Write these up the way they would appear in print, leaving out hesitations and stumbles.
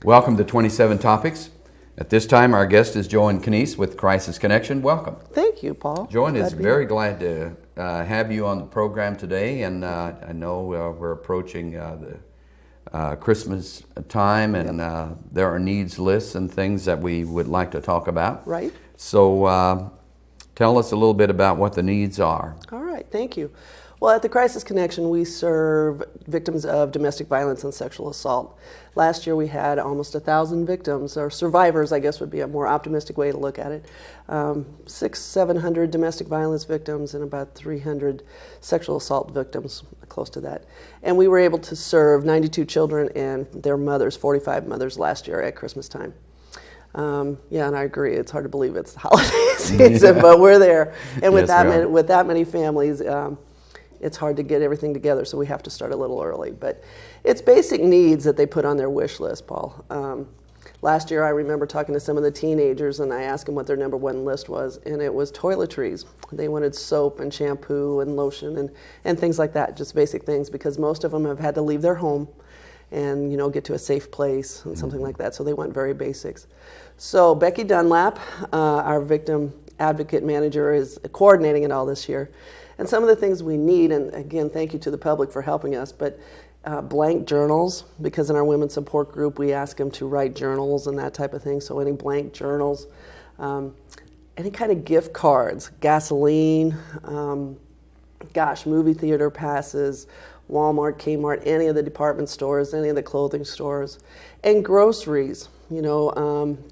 Welcome to 27 Topics. At this time, our guest is Joan Knies with Crisis Connection. Welcome. Thank you, Paul. Joan is very glad to have you on the program today, and I know we're approaching the Christmas time, and there are needs lists and things that we would like to talk about. Right. So tell us a little bit about what the needs are. All right, thank you. Well, at the Crisis Connection, we serve victims of domestic violence and sexual assault. Last year we had almost 1,000 victims, or survivors, I guess would be a more optimistic way to look at it. 700 domestic violence victims and about 300 sexual assault victims, close to that. And we were able to serve 92 children and their mothers, 45 mothers last year at Christmas time. Yeah, and I agree. It's hard to believe it's the holiday season, but we're there. And with that many families, it's hard to get everything together, so we have to start a little early. But it's basic needs that they put on their wish list, Paul. Last year, I remember talking to some of the teenagers, and I asked them what their number one list was, and it was toiletries. They wanted soap and shampoo and lotion and things like that, just basic things, because most of them have had to leave their home and get to a safe place and something like that. So they went very basics. So Becky Dunlap, our victim advocate manager, is coordinating it all this year. And some of the things we need, and again, thank you to the public for helping us, but blank journals, because in our women's support group, we ask them to write journals and that type of thing. So any blank journals, any kind of gift cards, gasoline, movie theater passes, Walmart, Kmart, any of the department stores, any of the clothing stores, and groceries.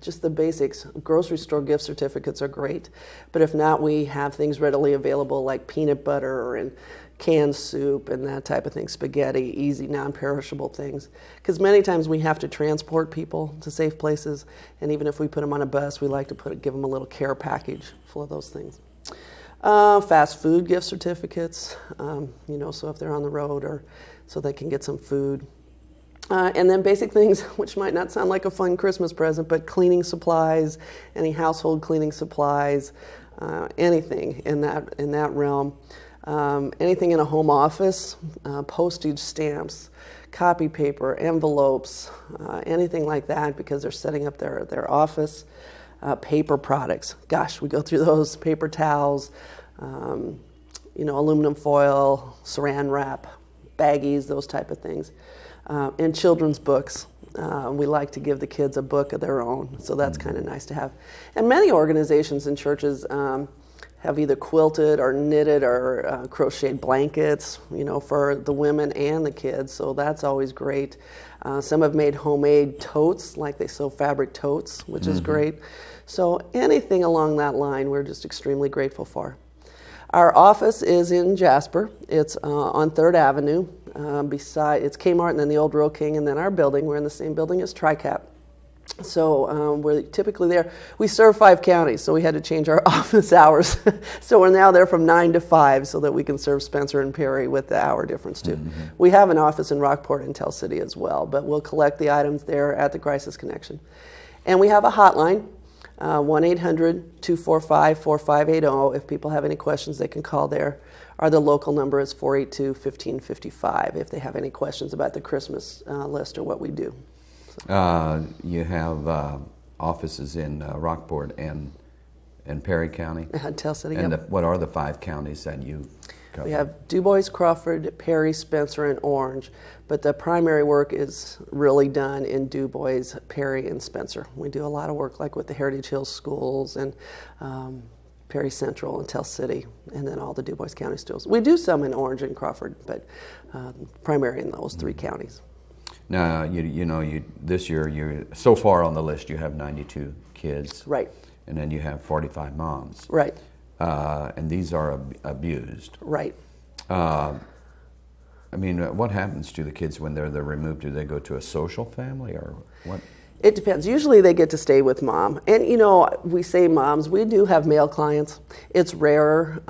Just the basics. Grocery store gift certificates are great, but if not, we have things readily available like peanut butter and canned soup and that type of thing, spaghetti, easy, non-perishable things. Because many times we have to transport people to safe places, and even if we put them on a bus, we like to give them a little care package full of those things. Fast food gift certificates, so if they're on the road or so they can get some food. And then basic things, which might not sound like a fun Christmas present, but cleaning supplies, any household cleaning supplies, anything in that realm. Anything in a home office, postage stamps, copy paper, envelopes, anything like that, because they're setting up their office. Paper products, we go through those, paper towels, aluminum foil, saran wrap, baggies, those type of things. And children's books. We like to give the kids a book of their own, so that's kind of nice to have. And many organizations and churches have either quilted or knitted or crocheted blankets, for the women and the kids, so that's always great. Some have made homemade totes, like they sew fabric totes, which is great. So anything along that line, we're just extremely grateful for. Our office is in Jasper. It's on 3rd Avenue. It's Kmart and then the old Rural King, and then our building. We're in the same building as TriCap. So we're typically there. We serve 5 counties, so we had to change our office hours. So we're now there from 9 to 5 so that we can serve Spencer and Perry with the hour difference too. We have an office in Rockport and Tell City as well, but we'll collect the items there at the Crisis Connection. And we have a hotline, 1-800-245-4580. If people have any questions, they can call there. Or the local number is 482-1555 if they have any questions about the Christmas list or what we do. You have offices in Rockport and Perry County? Tell City, and what are the 5 counties that you cover? We have DuBois, Crawford, Perry, Spencer, and Orange. But the primary work is really done in DuBois, Perry, and Spencer. We do a lot of work like with the Heritage Hills schools and Perry Central and Tell City, and then all the DuBois County schools. We do some in Orange and Crawford, but primary in those 3 counties. Now, this year, you're so far on the list, you have 92 kids. Right. And then you have 45 moms. Right. And these are abused. Right. What happens to the kids when they're removed? Do they go to a social family or what? It depends. Usually they get to stay with mom. And we say moms, we do have male clients. It's rarer.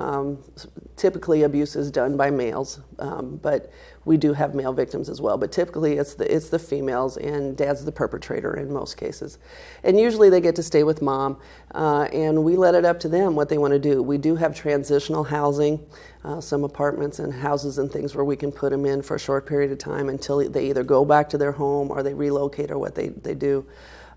Typically abuse is done by males. But we do have male victims as well, but typically it's the females, and dad's the perpetrator in most cases. And usually they get to stay with mom, and we let it up to them what they want to do. We do have transitional housing, some apartments and houses and things where we can put them in for a short period of time until they either go back to their home or they relocate or what they do.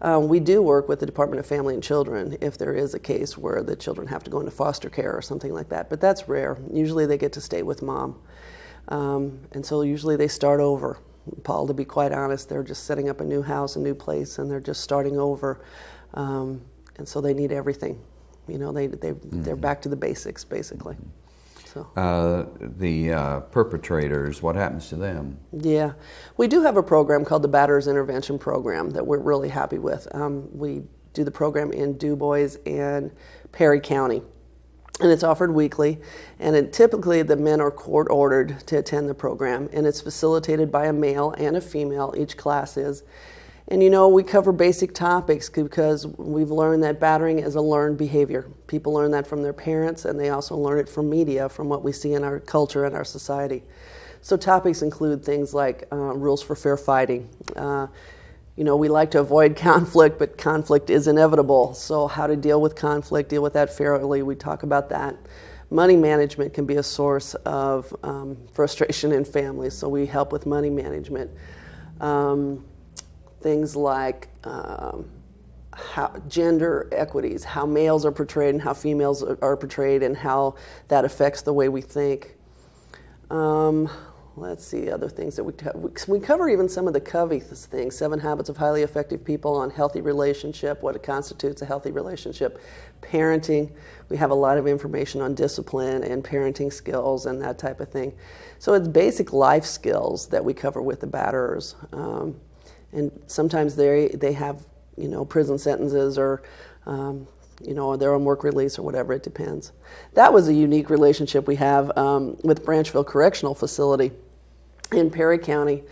We do work with the Department of Family and Children if there is a case where the children have to go into foster care or something like that, but that's rare. Usually they get to stay with mom. And so usually they start over. Paul, to be quite honest, they're just setting up a new house, a new place, and they're just starting over. And so they need everything. You know, they're back to the basics, basically. So. The perpetrators, what happens to them? Yeah, we do have a program called the Batterers Intervention Program that we're really happy with. We do the program in Du Bois and Perry County, and it's offered weekly, and typically the men are court ordered to attend the program, and it's facilitated by a male and a female, each class is. And you know, we cover basic topics because we've learned that battering is a learned behavior. People learn that from their parents, and they also learn it from media, from what we see in our culture and our society. So topics include things like rules for fair fighting. You know, we like to avoid conflict, but conflict is inevitable. So how to deal with conflict, deal with that fairly, we talk about that. Money management can be a source of frustration in families, so we help with money management. Things like how gender equities, how males are portrayed and how females are portrayed, and how that affects the way we think. Let's see, other things that we cover, even some of the Covey things, 7 Habits of Highly Effective People, on healthy relationship, what constitutes a healthy relationship, parenting. We have a lot of information on discipline and parenting skills and that type of thing. So it's basic life skills that we cover with the batterers. And sometimes they have, you know, prison sentences or, you know, they're on work release or whatever, it depends. That was a unique relationship we have with Branchville Correctional Facility in Perry County.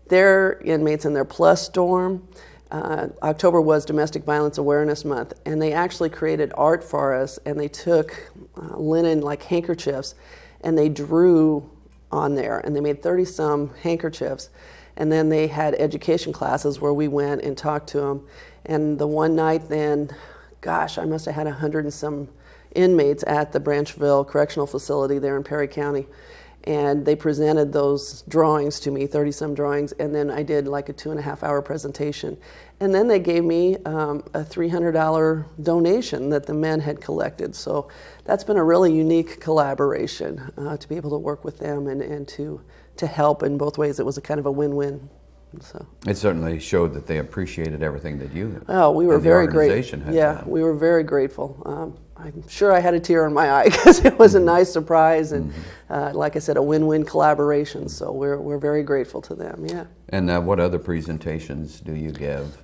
They're inmates in their plus dorm. October was Domestic Violence Awareness Month, and they actually created art for us, and they took linen, like handkerchiefs, and they drew on there, and they made 30-some handkerchiefs. And then they had education classes where we went and talked to them. And the one night then, gosh, I must have had 100 and some inmates at the Branchville Correctional Facility there in Perry County. And they presented those drawings to me, 30-some drawings, and then I did like a 2.5-hour presentation. And then they gave me a $300 donation that the men had collected. So that's been a really unique collaboration to be able to work with them and to help in both ways. It was a kind of a win-win. So it certainly showed that they appreciated everything that you we were very grateful. Yeah, we were very grateful. I'm sure I had a tear in my eye because it was a nice surprise and, like I said, a win-win collaboration. So we're very grateful to them. Yeah. And what other presentations do you give?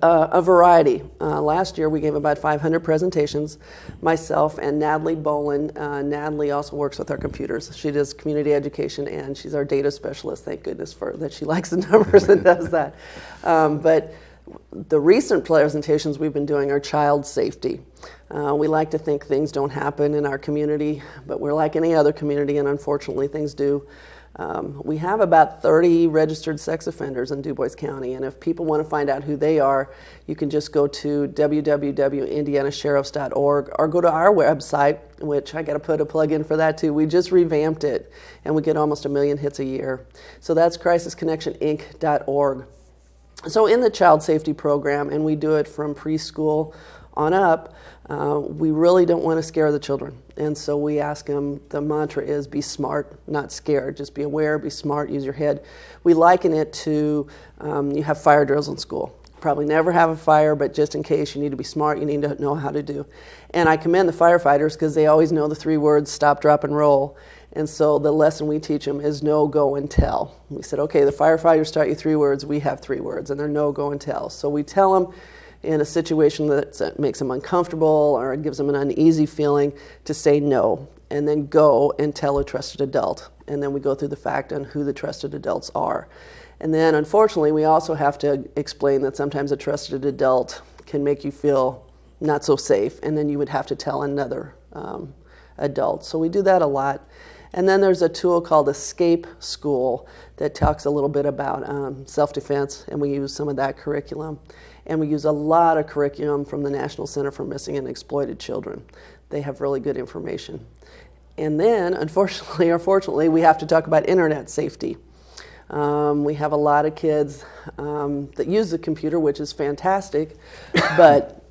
A variety. Last year we gave about 500 presentations, myself and Natalie Bolin. Natalie also works with our computers. She does community education and she's our data specialist. Thank goodness for that she likes the numbers and does that. But the recent presentations we've been doing are child safety. We like to think things don't happen in our community, but we're like any other community, and unfortunately things do. We have about 30 registered sex offenders in Du Bois County, and if people want to find out who they are, you can just go to www.indianasheriffs.org or go to our website, which I got to put a plug in for that too. We just revamped it, and we get almost 1 million hits a year. So that's crisisconnectioninc.org. So in the child safety program, and we do it from preschool on up, we really don't want to scare the children. And so we ask them, the mantra is be smart, not scared. Just be aware, be smart, use your head. We liken it to you have fire drills in school. Probably never have a fire, but just in case, you need to be smart, you need to know how to do. And I commend the firefighters because they always know the 3 words, stop, drop, and roll. And so the lesson we teach them is know, go, and tell. We said, okay, the firefighters taught you 3 words, we have 3 words, and they're know, go, and tell. So we tell them in a situation that makes them uncomfortable or gives them an uneasy feeling to say no, and then go and tell a trusted adult. And then we go through the fact on who the trusted adults are. And then unfortunately, we also have to explain that sometimes a trusted adult can make you feel not so safe, and then you would have to tell another adult. So we do that a lot. And then there's a tool called Escape School that talks a little bit about self-defense, and we use some of that curriculum. And we use a lot of curriculum from the National Center for Missing and Exploited Children. They have really good information. And then, unfortunately or fortunately, we have to talk about internet safety. We have a lot of kids that use the computer, which is fantastic, but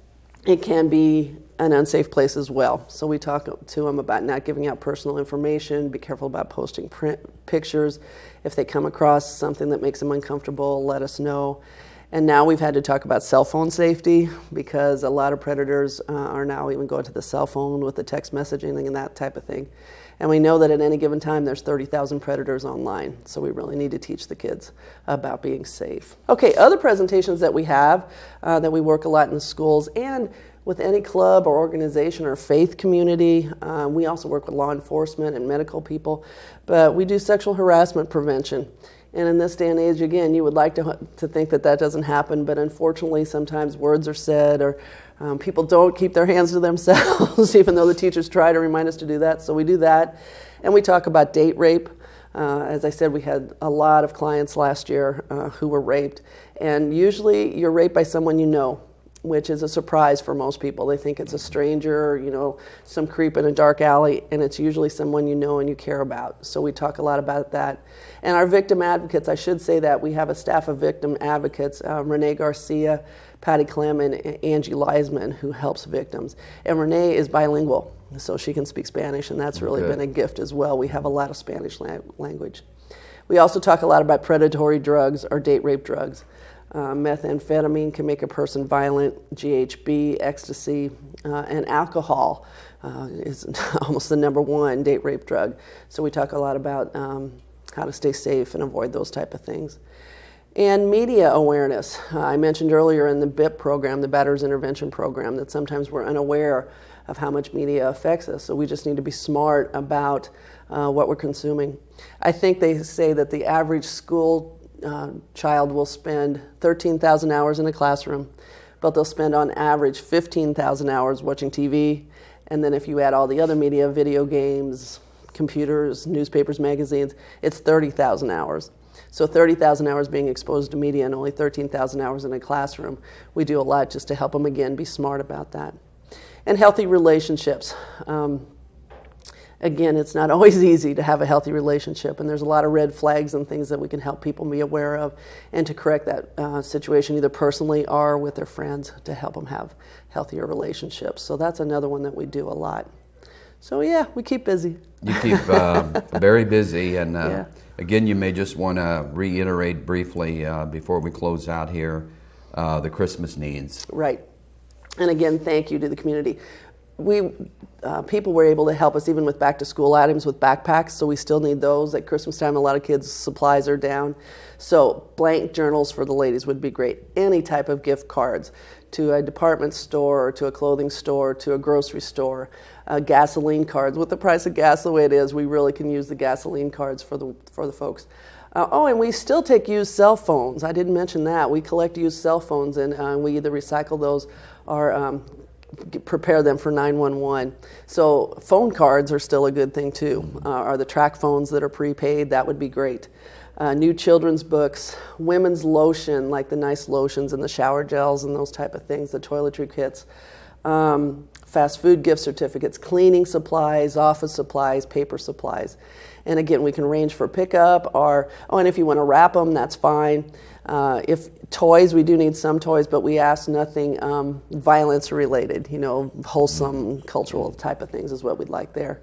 it can be an unsafe place as well. So we talk to them about not giving out personal information, be careful about posting pictures. If they come across something that makes them uncomfortable, let us know. And now we've had to talk about cell phone safety because a lot of predators are now even going to the cell phone with the text messaging and that type of thing. And we know that at any given time there's 30,000 predators online, so we really need to teach the kids about being safe. Okay, other presentations that we have that we work a lot in the schools and with any club or organization or faith community. We also work with law enforcement and medical people, but we do sexual harassment prevention. And in this day and age, again, you would like to think that that doesn't happen, but unfortunately sometimes words are said or people don't keep their hands to themselves, even though the teachers try to remind us to do that. So we do that. And we talk about date rape. As I said, we had a lot of clients last year who were raped. And usually you're raped by someone you know, which is a surprise for most people. They think it's a stranger, you know, some creep in a dark alley, and it's usually someone you know and you care about. So we talk a lot about that. And our victim advocates, I should say that we have a staff of victim advocates, Renee Garcia, Patty Clem, and Angie Leisman, who helps victims. And Renee is bilingual, so she can speak Spanish, and that's really been a gift as well. We have a lot of Spanish language. We also talk a lot about predatory drugs or date rape drugs. Methamphetamine can make a person violent, GHB, ecstasy, and alcohol is almost the number one date rape drug. So we talk a lot about how to stay safe and avoid those type of things. And media awareness. I mentioned earlier in the BIP program, the Batterers Intervention Program, that sometimes we're unaware of how much media affects us. So we just need to be smart about what we're consuming. I think they say that the average school child will spend 13,000 hours in a classroom, but they'll spend on average 15,000 hours watching TV. And then if you add all the other media, video games, computers, newspapers, magazines, it's 30,000 hours. So 30,000 hours being exposed to media and only 13,000 hours in a classroom. We do a lot just to help them, again, be smart about that. And healthy relationships. Again, it's not always easy to have a healthy relationship, and there's a lot of red flags and things that we can help people be aware of and to correct that situation either personally or with their friends to help them have healthier relationships. So that's another one that we do a lot. So yeah, we keep busy. You keep very busy, and again, you may just want to reiterate briefly before we close out here the Christmas needs. Right. And again, thank you to the community. People were able to help us even with back to school items with backpacks, so we still need those. At Christmas time, a lot of kids' supplies are down. So blank journals for the ladies would be great. Any type of gift cards to a department store, or to a clothing store, to a grocery store. Gasoline cards. With the price of gas the way it is, we really can use the gasoline cards for the folks. And we still take used cell phones. I didn't mention that. We collect used cell phones, and we either recycle those or prepare them for 911. So phone cards are still a good thing too. Are the track phones that are prepaid, that would be great. New children's books, women's lotion, like the nice lotions and the shower gels and those type of things, the toiletry kits. Fast food gift certificates, cleaning supplies, office supplies, paper supplies. And again, we can range for pickup and if you want to wrap them, that's fine. If toys, we do need some toys, but we ask nothing violence related, wholesome cultural type of things is what we'd like there.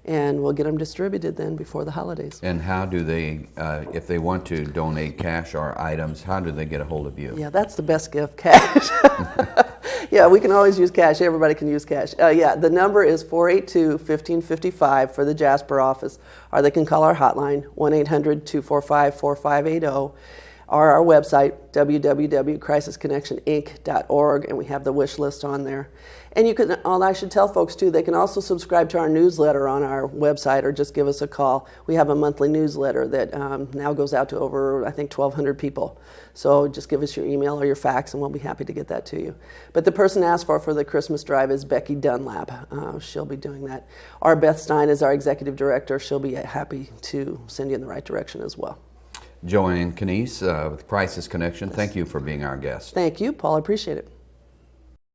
And we'll get them distributed then before the holidays. And how do they, if they want to donate cash or items, how do they get a hold of you? Yeah, that's the best gift, cash. Yeah, we can always use cash. Everybody can use cash. The number is 482-1555 for the Jasper office, or they can call our hotline, 1-800-245-4580. or our website, www.crisisconnectioninc.org, and we have the wish list on there. And you can, I should tell folks too, they can also subscribe to our newsletter on our website or just give us a call. We have a monthly newsletter that now goes out to over, I think, 1,200 people. So just give us your email or your fax and we'll be happy to get that to you. But the person asked for the Christmas drive is Becky Dunlap. She'll be doing that. Our Beth Stein is our executive director. She'll be happy to send you in the right direction as well. Joanne Knies with Crisis Connection, thank you for being our guest. Thank you, Paul. I appreciate it.